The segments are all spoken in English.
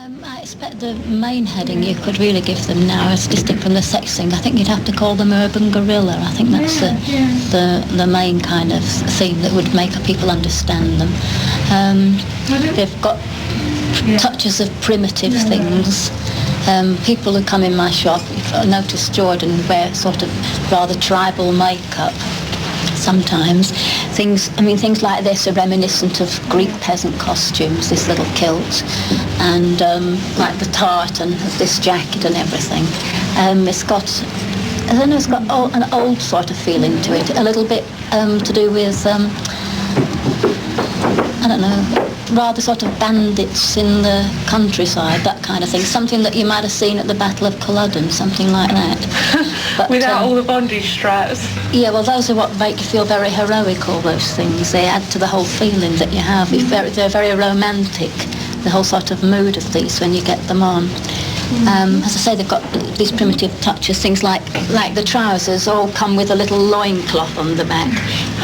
I expect the main heading you could really give them now is distinct from the sex thing. I think you'd have to call them urban guerrilla. I think that's the main kind of theme that would make people understand them. They've got touches of primitive things. People who come in my shop, I notice Jordan wear sort of rather tribal makeup. Sometimes things like this are reminiscent of Greek peasant costumes, this little kilt, and like the tartan of this jacket and everything. It's got an old sort of feeling to it, a little bit to do with rather sort of bandits in the countryside, that kind of thing. Something that you might have seen at the Battle of Culloden, something like that. But, without all the bondage straps. Yeah, well, those are what make you feel very heroic, all those things. They add to the whole feeling that you have. They're very romantic, the whole sort of mood of these when you get them on. As I say, they've got these primitive touches, things like the trousers all come with a little loincloth on the back.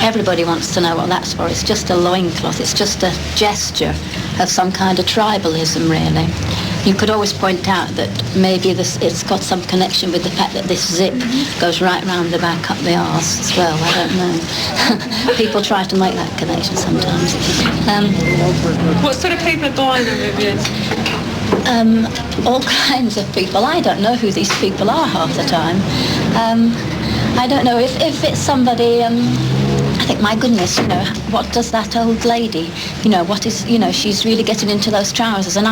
Everybody wants to know what that's for. It's just a loincloth. It's just a gesture of some kind of tribalism, really. You could always point out that maybe it's got some connection with the fact that this zip goes right round the back up the arse as well. I don't know. People try to make that connection sometimes. What sort of people are buying them, Vivienne? All kinds of people. I don't know who these people are half the time. I don't know if it's somebody. I think, my goodness, what does that old lady? What is? She's really getting into those trousers. And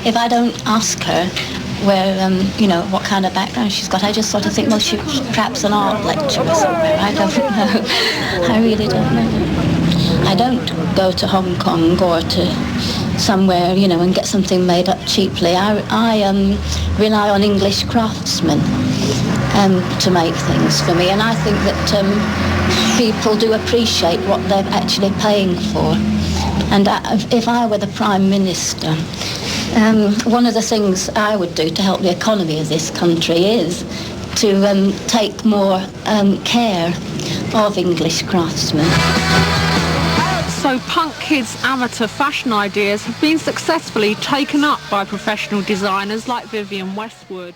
if I don't ask her where, what kind of background she's got, I just sort of think, well, she's perhaps an art lecturer somewhere. I don't know. I really don't know. I don't go to Hong Kong or to somewhere, and get something made up cheaply. I rely on English craftsmen to make things for me, and I think that people do appreciate what they're actually paying for. And if I were the Prime Minister, one of the things I would do to help the economy of this country is to take more care of English craftsmen. So punk kids' amateur fashion ideas have been successfully taken up by professional designers like Vivienne Westwood.